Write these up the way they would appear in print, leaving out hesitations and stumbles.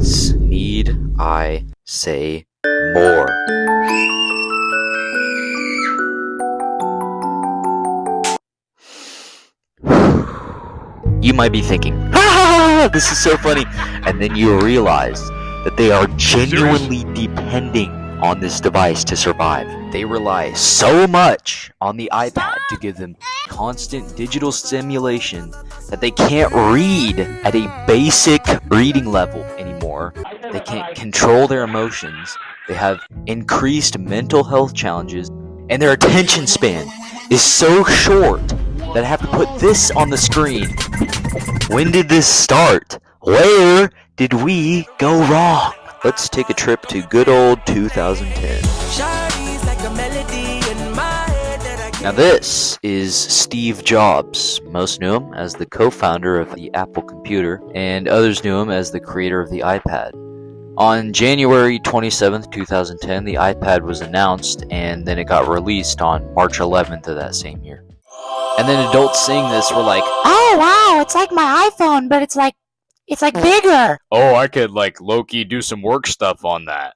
kids. Need I say more? You might be thinking, this is so funny, and then you realize that they are genuinely depending on this device to survive. They rely so much on the iPad to give them constant digital stimulation that they can't read at a basic reading level anymore. They can't control their emotions. They have increased mental health challenges, and their attention span is so short that I have to put this on the screen. When did this start? Where did we go wrong? Let's take a trip to good old 2010. Now this is Steve Jobs. Most knew him as the co-founder of the Apple computer, and others knew him as the creator of the iPad. On January 27th, 2010, the iPad was announced, and then it got released on March 11th of that same year. And then adults seeing this were like, "Oh wow, it's like my iPhone, but it's like bigger." Oh, I could low-key do some work stuff on that.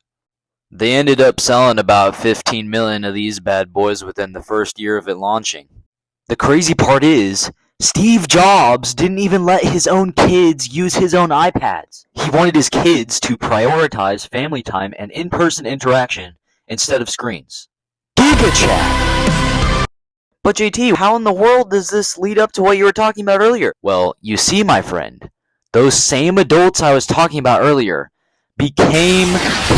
They ended up selling about 15 million of these bad boys within the first year of it launching. The crazy part is, Steve Jobs didn't even let his own kids use his own iPads. He wanted his kids to prioritize family time and in-person interaction instead of screens. GigaChat! But JT, how in the world does this lead up to what you were talking about earlier? Well, you see, my friend, those same adults I was talking about earlier became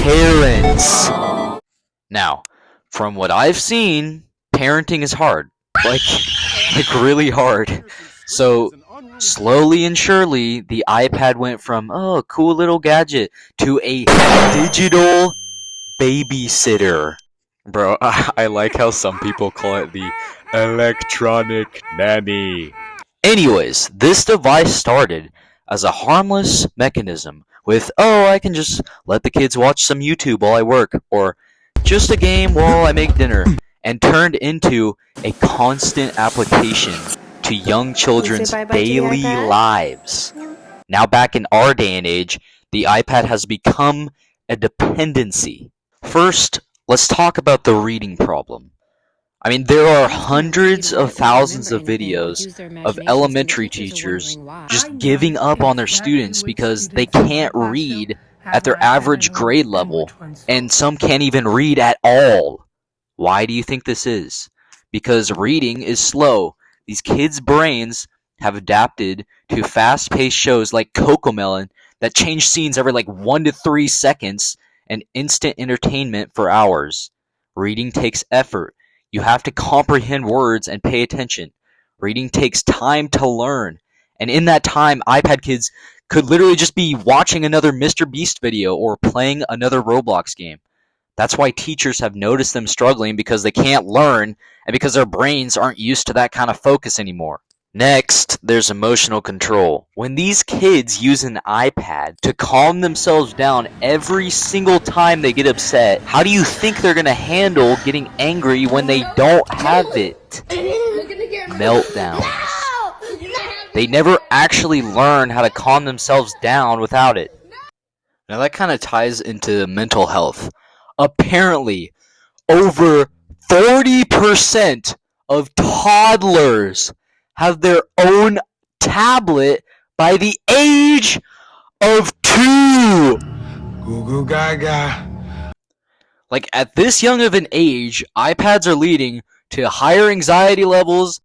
parents. Now, from what I've seen, parenting is hard. Like really hard. So, slowly and surely, the iPad went from, oh, cool little gadget, to a digital babysitter. Bro, I like how some people call it the electronic nanny. Anyways, this device started as a harmless mechanism with, oh, I can just let the kids watch some YouTube while I work, or just a game while I make dinner, and turned into a constant application to young children's daily lives. Now, back in our day and age, the iPad has become a dependency. First, let's talk about the reading problem. I mean, there are hundreds of thousands of videos of elementary teachers just giving up on their students because they can't read at their average grade level, and some can't even read at all. Why do you think this is? Because reading is slow. These kids' brains have adapted to fast-paced shows like Cocomelon that change scenes every 1 to 3 seconds and instant entertainment for hours. Reading takes effort. You have to comprehend words and pay attention. Reading takes time to learn. And in that time, iPad kids could literally just be watching another Mr. Beast video or playing another Roblox game. That's why teachers have noticed them struggling, because they can't learn and because their brains aren't used to that kind of focus anymore. Next, there's emotional control. When these kids use an iPad to calm themselves down every single time they get upset, how do you think they're going to handle getting angry when they don't have it? Meltdowns. They never actually learn how to calm themselves down without it. Now that kind of ties into mental health. Apparently, over 40% of toddlers have their own tablet by the age of 2. Goo goo gaga. At this young of an age, iPads are leading to higher anxiety levels,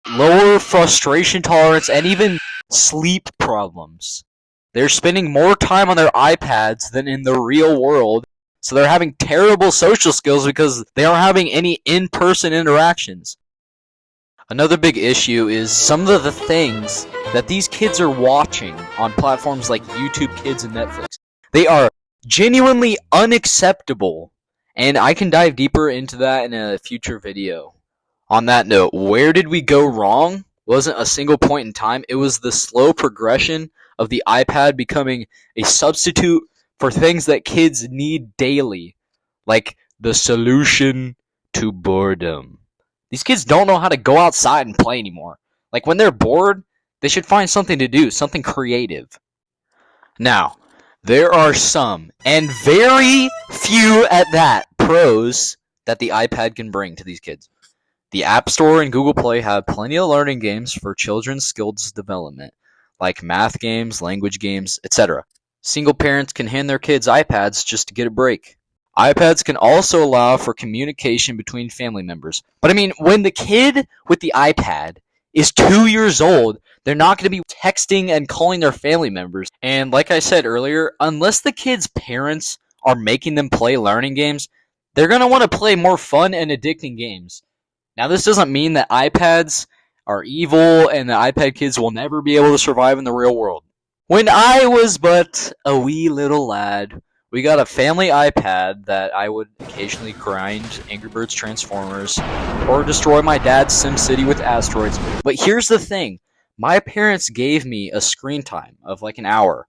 lower frustration tolerance, and even sleep problems. They're spending more time on their iPads than in the real world, so they're having terrible social skills because they aren't having any in-person interactions. Another big issue is some of the things that these kids are watching on platforms like YouTube Kids and Netflix. They are genuinely unacceptable, and I can dive deeper into that in a future video. On that note, where did we go wrong? Wasn't a single point in time. It was the slow progression of the iPad becoming a substitute for things that kids need daily, like the solution to boredom. These kids don't know how to go outside and play anymore. When they're bored, they should find something to do, something creative. Now, There are some, and very few at that, pros that the iPad can bring to these kids. The App Store and Google Play have plenty of learning games for children's skills development, like math games, language games, etc. Single parents can hand their kids iPads just to get a break. iPads can also allow for communication between family members. But I mean, when the kid with the iPad is 2 years old, they're not going to be texting and calling their family members. And like I said earlier, unless the kid's parents are making them play learning games, they're going to want to play more fun and addicting games. Now, this doesn't mean that iPads are evil and that iPad kids will never be able to survive in the real world. When I was but a wee little lad, we got a family iPad that I would occasionally grind Angry Birds Transformers or destroy my dad's SimCity with asteroids. But here's the thing. My parents gave me a screen time of like an hour.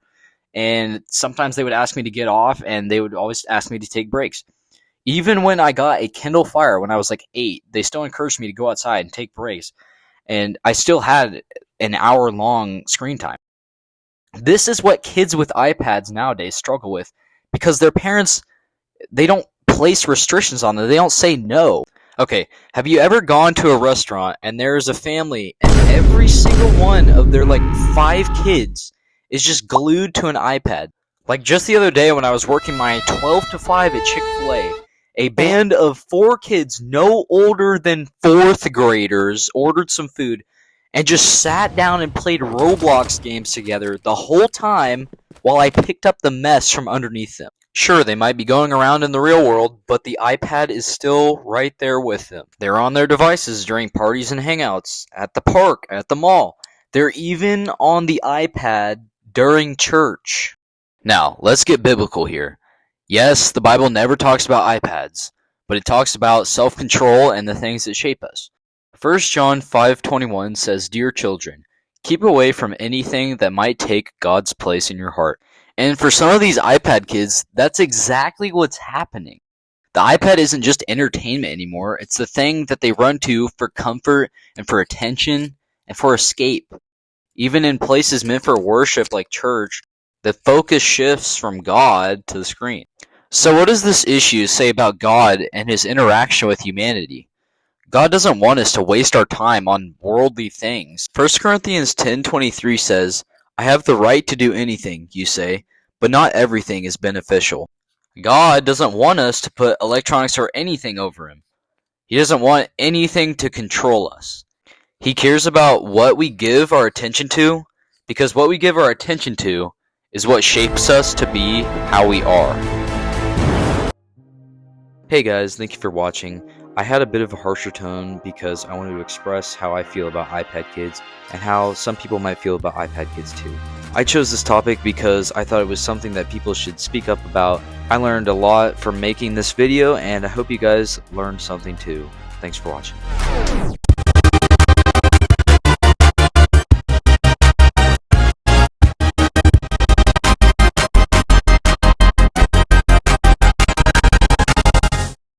And sometimes they would ask me to get off, and they would always ask me to take breaks. Even when I got a Kindle Fire when I was like 8, they still encouraged me to go outside and take breaks. And I still had an hour-long screen time. This is what kids with iPads nowadays struggle with, because their parents, they don't place restrictions on them. They don't say no. Okay, have you ever gone to a restaurant and there's a family and every single one of their like 5 kids is just glued to an iPad? Like just the other day when I was working my 12 to 5 at Chick-fil-A, a band of 4 kids no older than 4th graders ordered some food and just sat down and played Roblox games together the whole time while I picked up the mess from underneath them. Sure, they might be going around in the real world, but the iPad is still right there with them. They're on their devices during parties and hangouts, at the park, at the mall. They're even on the iPad during church. Now, let's get biblical here. Yes, the Bible never talks about iPads, but it talks about self-control and the things that shape us. 1 John 5:21 says, "Dear children, keep away from anything that might take God's place in your heart." And for some of these iPad kids, that's exactly what's happening. The iPad isn't just entertainment anymore. It's the thing that they run to for comfort and for attention and for escape. Even in places meant for worship like church, the focus shifts from God to the screen. So what does this issue say about God and his interaction with humanity? God doesn't want us to waste our time on worldly things. 1 Corinthians 10:23 says, "I have the right to do anything, you say, but not everything is beneficial." God doesn't want us to put electronics or anything over him. He doesn't want anything to control us. He cares about what we give our attention to, because what we give our attention to is what shapes us to be how we are. Hey guys, thank you for watching. I had a bit of a harsher tone because I wanted to express how I feel about iPad kids and how some people might feel about iPad kids too. I chose this topic because I thought it was something that people should speak up about. I learned a lot from making this video, and I hope you guys learned something too. Thanks for watching.